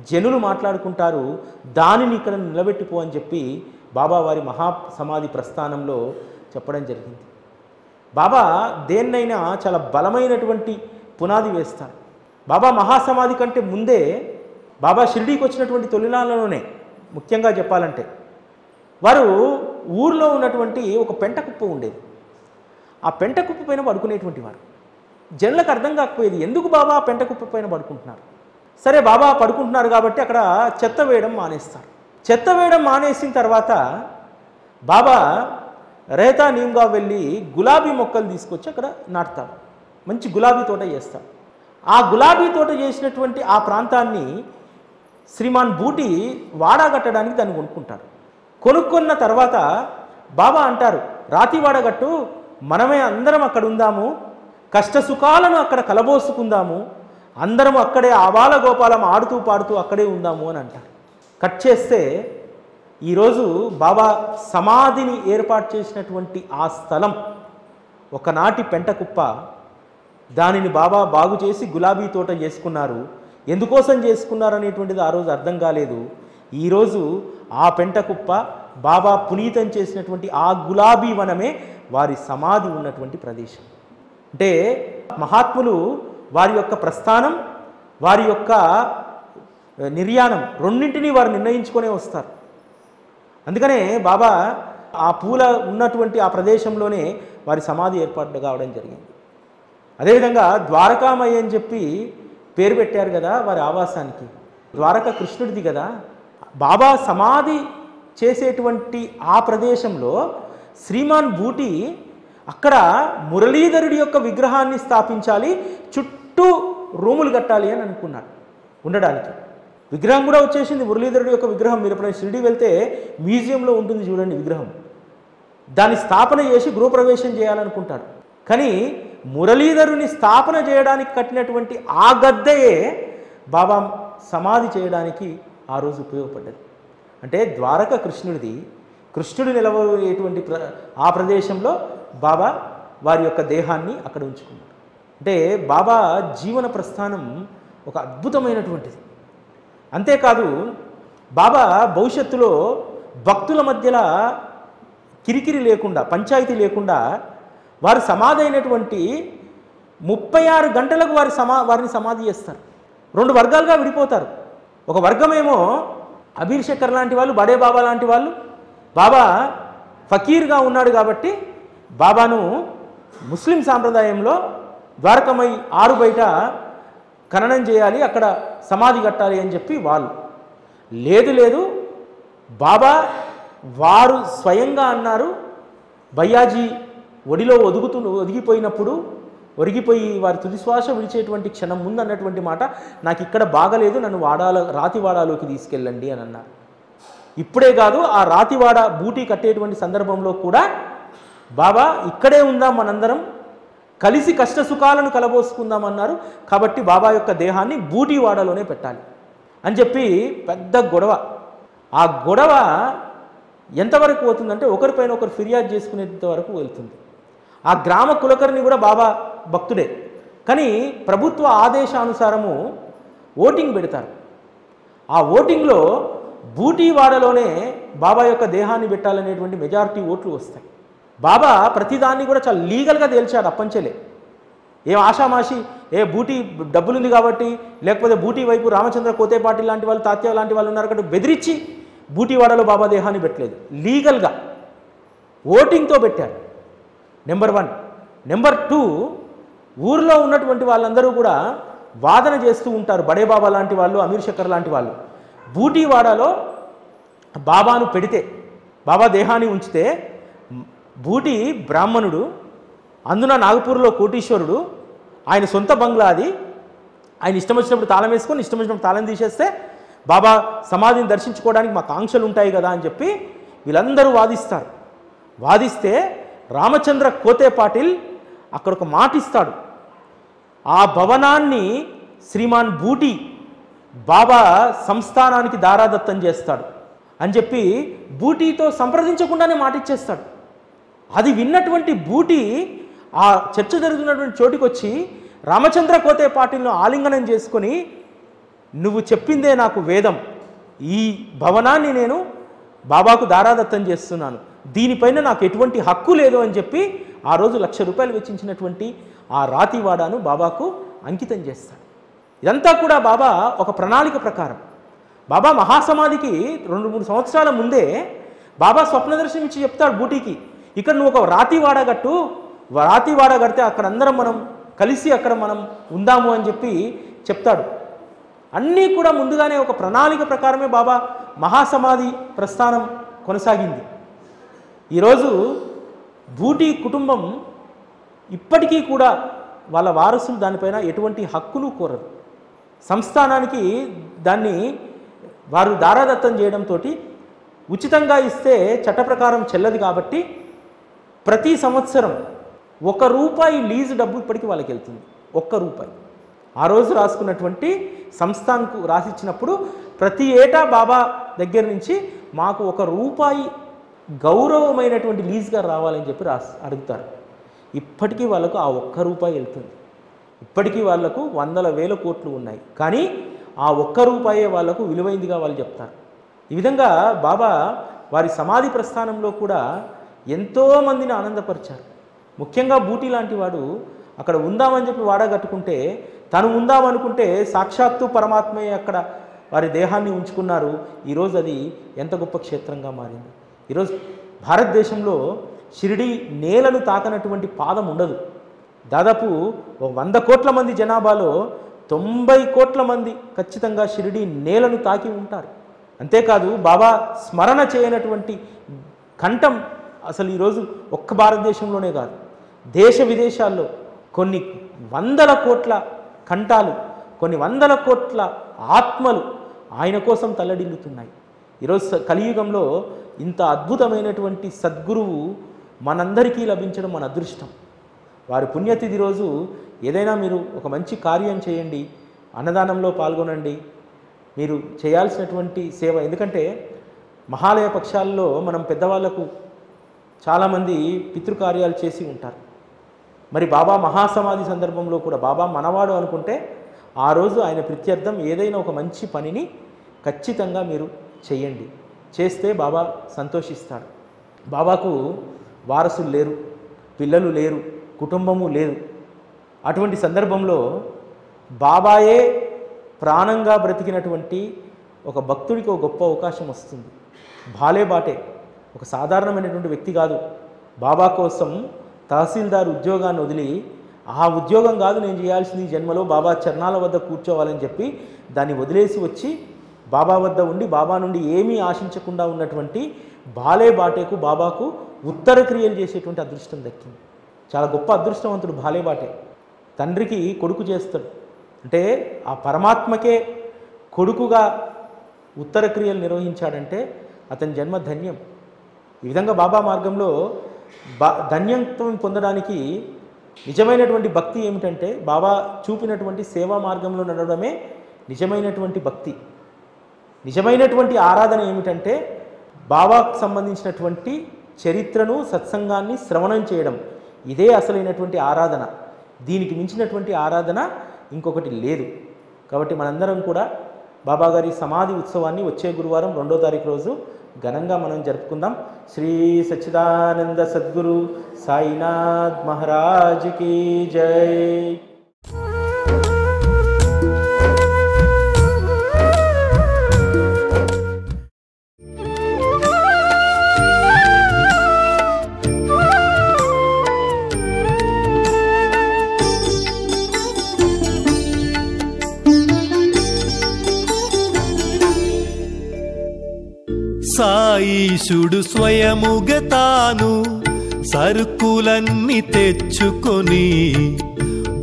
జనులు మాట్లాడుకుంటారు. దానిని ఇక్కడ నిలబెట్టిపో అని చెప్పి బాబా వారి మహాసమాధి ప్రస్థానంలో చెప్పడం జరిగింది. బాబా దేన్నైనా చాలా బలమైనటువంటి పునాది వేస్తారు. బాబా మహాసమాధి కంటే ముందే బాబా షిరిడీకి వచ్చినటువంటి తొలినాళ్ళలోనే ముఖ్యంగా చెప్పాలంటే వారు ఊర్లో ఉన్నటువంటి ఒక పెంట కుప్ప ఉండేది. ఆ పెంట కుప్ప పైన పడుకునేటువంటి వారు. జనులకు అర్థం కాకపోయేది, ఎందుకు బాబా పెంట కుప్ప పైన పడుకుంటున్నారు. సరే బాబా పడుకుంటున్నారు కాబట్టి అక్కడ చెత్త వేయడం మానేస్తారు. చెత్త వేయడం మానేసిన తర్వాత బాబా రేతా నీమ్గా వెళ్ళి గులాబీ మొక్కలు తీసుకొచ్చి అక్కడ నాటుతారు. మంచి గులాబీ తోట చేస్తారు. ఆ గులాబీ తోట చేసినటువంటి ఆ ప్రాంతాన్ని శ్రీమాన్ బూటి వాడా కట్టడానికి దాన్ని కొనుక్కుంటారు. కొనుక్కున్న తర్వాత బాబా అంటారు, రాతి వాడగట్టు, మనమే అందరం అక్కడ ఉందాము, కష్ట సుఖాలను అక్కడ కలబోసుకుందాము, అందరం అక్కడే ఆబాల గోపాలం ఆడుతూ పాడుతూ అక్కడే ఉందాము అని అంటారు. కట్ చేస్తే ఈరోజు బాబా సమాధిని ఏర్పాటు చేసినటువంటి ఆ స్థలం ఒకనాటి పెంట కుప్ప. దానిని బాబా బాగు చేసి గులాబీ తోట చేసుకున్నారు. ఎందుకోసం చేసుకున్నారు అనేటువంటిది ఆ రోజు అర్థం కాలేదు. ఈరోజు ఆ పెంట కుప్ప బాబా పునీతం చేసినటువంటి ఆ గులాబీ వనమే వారి సమాధి ఉన్నటువంటి ప్రదేశం. అంటే మహాత్ములు వారి యొక్క ప్రస్థానం, వారి యొక్క నిర్యాణం రెండింటినీ వారు నిర్ణయించుకొనే వస్తారు. అందుకనే బాబా ఆ పూల ఉన్నటువంటి ఆ ప్రదేశంలోనే వారి సమాధి ఏర్పాటు కావడం జరిగింది. అదేవిధంగా ద్వారకామయ్య అని చెప్పి పేరు పెట్టారు కదా వారి ఆవాసానికి. ద్వారక కృష్ణుడిది కదా. బాబా సమాధి చేసేటువంటి ఆ ప్రదేశంలో శ్రీమాన్ బూటి అక్కడ మురళీధరుడి యొక్క విగ్రహాన్ని స్థాపించాలి, చుట్టూ రూములు కట్టాలి అని అనుకున్నాడు ఉండడానికి. విగ్రహం కూడా వచ్చేసింది, మురళీధరుడి యొక్క విగ్రహం. మీరు ఎప్పుడైనా షిరిడి వెళ్తే మ్యూజియంలో ఉంటుంది చూడండి విగ్రహం. దాన్ని స్థాపన చేసి గృహప్రవేశం చేయాలనుకుంటాడు. కానీ మురళీధరుని స్థాపన చేయడానికి కట్టినటువంటి ఆ గద్దెయే బాబా సమాధి చేయడానికి ఆ రోజు ఉపయోగపడ్డది. అంటే ద్వారక కృష్ణుడిది, కృష్ణుడు నిలబడేటువంటి ఆ ప్రదేశంలో బాబా వారి యొక్క దేహాన్ని అక్కడ ఉంచుకున్నారు. అంటే బాబా జీవన ప్రస్థానం ఒక అద్భుతమైనటువంటిది. అంతేకాదు బాబా భవిష్యత్తులో భక్తుల మధ్యలో కిరికిరి లేకుండా, పంచాయతీ లేకుండా వారు సమాధి అయినటువంటి 36 గంటలకు వారిని సమాధి చేస్తారు. 2 వర్గాలుగా విడిపోతారు. ఒక వర్గమేమో అబీర్ శక్కర్ లాంటి వాళ్ళు, బడే బాబా లాంటి వాళ్ళు. బాబా ఫకీర్గా ఉన్నాడు కాబట్టి బాబాను ముస్లిం సాంప్రదాయంలో ద్వారకమై 6 బయట ఖననం చేయాలి, అక్కడ సమాధి కట్టాలి అని చెప్పి వాళ్ళు. లేదు బాబా వారు స్వయంగా అన్నారు, భయ్యాజీ ఒడిలో ఒరిగిపోయి వారి తుదిశ్వాస విడిచేటువంటి క్షణం ముందు అన్నటువంటి మాట, నాకు ఇక్కడ బాగలేదు, నన్ను రాతివాడాలోకి తీసుకెళ్ళండి అని అన్నారు. ఇప్పుడే కాదు, ఆ రాతివాడ బూటీ కట్టేటువంటి సందర్భంలో కూడా బాబా ఇక్కడే ఉందాం, మనందరం కలిసి కష్ట సుఖాలను కలబోసుకుందామన్నారు. కాబట్టి బాబా యొక్క దేహాన్ని బూటీవాడలోనే పెట్టాలి అని చెప్పి పెద్ద గొడవ. ఆ గొడవ ఎంతవరకు పోతుందంటే ఒకరిపైన ఒకరు ఫిర్యాదు చేసుకునేంత వరకు వెళ్తుంది. ఆ గ్రామ కులకర్ణి కూడా బాబా భక్తుడే, కానీ ప్రభుత్వ ఆదేశానుసారము ఓటింగ్ పెడతారు. ఆ ఓటింగ్లో బూటీవాడలోనే బాబా యొక్క దేహాన్ని పెట్టాలనేటువంటి మెజారిటీ ఓట్లు వస్తాయి. బాబా ప్రతిదాన్ని కూడా చాలా లీగల్గా తేల్చాడు, అప్పంచలే. ఏం ఆషామాషి బూటీ డబ్బులుంది కాబట్టి, లేకపోతే బూటీ వైపు రామచంద్ర కోతే పాటిల్ లాంటి వాళ్ళు, తాత్య లాంటి వాళ్ళు ఉన్నారు కాబట్టి బెదిరించి బూటీవాడలో బాబా దేహాన్ని పెట్టలేదు. లీగల్గా ఓటింగ్తో పెట్టాడు. నెంబర్ 1. నెంబర్ 2, ఊర్లో ఉన్నటువంటి వాళ్ళందరూ కూడా వాదన చేస్తూ ఉంటారు. బడే బాబా లాంటి వాళ్ళు, అమీర్ శక్కర్ లాంటి వాళ్ళు బూటీవాడలో బాబాను పెడితే, బాబా దేహాన్ని ఉంచితే, బూటీ బ్రాహ్మణుడు, అందున నాగపూర్లో కోటీశ్వరుడు, ఆయన సొంత బంగ్లా అది, ఆయన ఇష్టం వచ్చినప్పుడు తాళం వేసుకొని ఇష్టం వచ్చినప్పుడు తాళం తీసేస్తే బాబా సమాధిని దర్శించుకోవడానికి మాకు ఆంక్షలు ఉంటాయి కదా అని చెప్పి వీళ్ళందరూ వాదిస్తారు. వాదిస్తే రామచంద్ర కోతే పాటిల్ అక్కడ ఒక మాట ఇస్తాడు. ఆ భవనాన్ని శ్రీమాన్ బూటీ బాబా సంస్థానానికి దారాదత్తం చేస్తాడు అని చెప్పి బూటీతో సంప్రదించకుండానే మాటిచ్చేస్తాడు. అది విన్నటువంటి బూటీ ఆ చర్చ జరుగుతున్నటువంటి చోటికి వచ్చి రామచంద్ర కోతే పాటిల్ను ఆలింగనం చేసుకొని, నువ్వు చెప్పిందే నాకు వేదం, ఈ భవనాన్ని నేను బాబాకు దారాదత్తం చేస్తున్నాను, దీనిపైన నాకు ఎటువంటి హక్కు లేదు అని చెప్పి ఆ రోజు 1,00,000 రూపాయలు వెచ్చించినటువంటి ఆ రాతివాడాను బాబాకు అంకితం చేస్తాడు. ఇదంతా కూడా బాబా ఒక ప్రణాళిక ప్రకారం. బాబా మహాసమాధికి 2-3 సంవత్సరాల ముందే బాబా స్వప్న దర్శనం ఇచ్చి చెప్తాడు బూటీకి, ఇక్కడ నువ్వు ఒక రాతివాడ కట్టు, రాతివాడ కడితే అక్కడ అందరం మనం కలిసి అక్కడ మనం ఉందాము అని చెప్పి చెప్తాడు. అన్నీ కూడా ముందుగానే ఒక ప్రణాళిక ప్రకారమే బాబా మహాసమాధి ప్రస్థానం కొనసాగింది. ఈరోజు బూటీ కుటుంబం ఇప్పటికీ కూడా వాళ్ళ వారసులు దానిపైన ఎటువంటి హక్కును కోరరు. సంస్థానానికి దాన్ని వారు దారాదత్తం చేయడంతో ఉచితంగా ఇస్తే చట్ట ప్రకారం చెల్లదు కాబట్టి ప్రతి సంవత్సరం ₹1 లీజు డబ్బు ఇప్పటికీ వాళ్ళకి వెళ్తుంది. ₹1 ఆ రోజు రాసుకున్నటువంటి సంస్థాన్కు రాసిచ్చినప్పుడు ప్రతి ఏటా బాబా దగ్గర నుంచి మాకు ₹1 గౌరవమైనటువంటి లీజుగా రావాలని చెప్పి అడుగుతారు. ఇప్పటికీ వాళ్ళకు ఆ ₹1 వెళ్తుంది. ఇప్పటికీ వాళ్లకు 100,000 కోట్లు ఉన్నాయి, కానీ ఆ ₹1 వాళ్లకు విలువైందిగా వాళ్ళు చెప్తారు. ఈ విధంగా బాబా వారి సమాధి ప్రస్థానంలో కూడా ఎంతోమందిని ఆనందపరిచారు. ముఖ్యంగా బూటీ లాంటి వాడు అక్కడ ఉందామని చెప్పి వాడ కట్టుకుంటే, తను ఉందామనుకుంటే సాక్షాత్తు పరమాత్మయ్య అక్కడ వారి దేహాన్ని ఉంచుకున్నారు. ఈరోజు అది ఎంత గొప్ప క్షేత్రంగా మారింది. ఈరోజు భారతదేశంలో షిరిడి నేలను తాకనటువంటి పాదం ఉండదు. దాదాపు 100 కోట్ల మంది జనాభాలో 90 కోట్ల మంది ఖచ్చితంగా షిరిడి నేలను తాకి ఉంటారు. అంతేకాదు బాబా స్మరణ చేయనటువంటి కంఠం అసలు ఈరోజు ఒక్క భారతదేశంలోనే కాదు, దేశ విదేశాల్లో కొన్ని 100 కోట్ల కంఠాలు, కొన్ని 100 కోట్ల ఆత్మలు ఆయన కోసం తల్లడిల్లుతున్నాయి. ఈరోజు కలియుగంలో ఇంత అద్భుతమైనటువంటి సద్గురువు మనందరికీ లభించడం మన అదృష్టం. వారి పుణ్యతిథి రోజు ఏదైనా మీరు ఒక మంచి కార్యం చేయండి, అన్నదానంలో పాల్గొనండి, మీరు చేయాల్సినటువంటి సేవ. ఎందుకంటే మహాలయ పక్షాల్లో మనం పెద్దవాళ్లకు చాలామంది పితృకార్యాలు చేసి ఉంటారు. మరి బాబా మహాసమాధి సందర్భంలో కూడా బాబా మనవాడు అనుకుంటే ఆ రోజు ఆయన ప్రీత్యర్థం ఏదైనా ఒక మంచి పనిని ఖచ్చితంగా మీరు చేయండి. చేస్తే బాబా సంతోషిస్తాడు. బాబాకు వారసులు లేరు, పిల్లలు లేరు, కుటుంబము లేదు. అటువంటి సందర్భంలో బాబాయే ప్రాణంగా బ్రతికినటువంటి ఒక భక్తుడికి ఒక గొప్ప అవకాశం వస్తుంది. భాలే బాటే ఒక సాధారణమైనటువంటి వ్యక్తి కాదు. బాబా కోసం తహసీల్దార్ ఉద్యోగాన్ని వదిలి, ఆ ఉద్యోగం కాదు నేను చేయాల్సింది జన్మలో, బాబా చరణాల వద్ద కూర్చోవాలని చెప్పి దాన్ని వదిలేసి వచ్చి బాబా వద్ద ఉండి బాబా నుండి ఏమీ ఆశించకుండా ఉన్నటువంటి భాలే బాటేకు బాబాకు ఉత్తర క్రియలు చేసేటువంటి అదృష్టం దక్కింది. చాలా గొప్ప అదృష్టవంతుడు భాలే బాటే. తండ్రికి కొడుకు చేస్తాడు అంటే ఆ పరమాత్మకే కొడుకుగా ఉత్తర క్రియలు నిర్వహించాడంటే అతని జన్మ ధన్యం. ఈ విధంగా బాబా మార్గంలో ధన్యత్వం పొందడానికి నిజమైనటువంటి భక్తి ఏమిటంటే బాబా చూపినటువంటి సేవా మార్గంలో నడవడమే నిజమైనటువంటి భక్తి. నిజమైనటువంటి ఆరాధన ఏమిటంటే బాబాకు సంబంధించినటువంటి చరిత్రను, సత్సంగాన్ని శ్రవణం చేయడం. ఇదే అసలైనటువంటి ఆరాధన. దీనికి మించినటువంటి ఆరాధన ఇంకొకటి లేదు. కాబట్టి మనందరం కూడా బాబాగారి సమాధి ఉత్సవాన్ని వచ్చే గురువారం 2వ తారీఖు రోజు ఘనంగా మనం జరుపుకుందాం. శ్రీ సచ్చిదానంద సద్గురు సాయినాథ్ మహారాజ్ కీ జై.
సాయీశుడు స్వయముగా తాను సరుకులన్నీ తెచ్చుకొని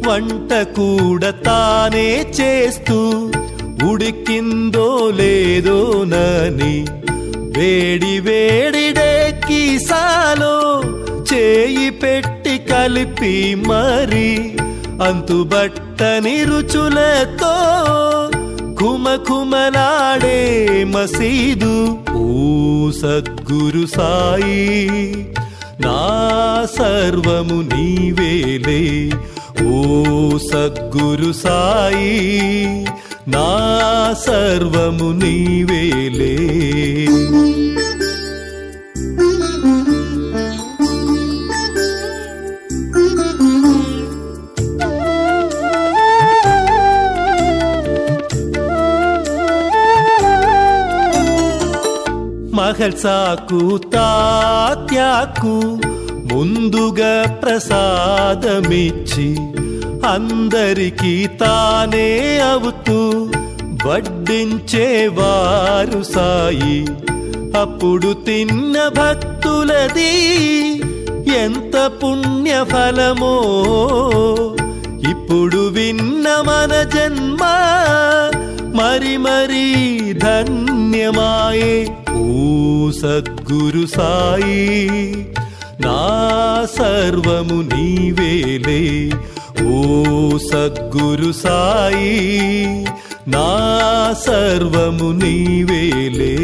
వంట కూడా తానే చేస్తూ ఉడికిందో లేదోనని వేడి వేడిడెక్కిసాలో చేయి పెట్టి కలిపి మరి అంతుబట్టని రుచులతో కుమ ఘుమఘుమలాడే మసీదు ఓ సద్గురు సాయి నా సర్వము నీవేలే ఓ సద్గురు సాయి నా సర్వము నీవేలే మహల్సాకు తాత్యాకు ముందుగా ప్రసాదమిచ్చి అందరికీ తానే అవుతూ వడ్డించేవారు సాయి అప్పుడు తిన్న భక్తులది ఎంత పుణ్య ఫలమో ఇప్పుడు విన్న మన జన్మ మరి మరి ధన్యమాయే ఓ సద్గురు సాయి నా సర్వము నీవేలే ఓ సద్గురు సాయి నా సర్వము నీవేలే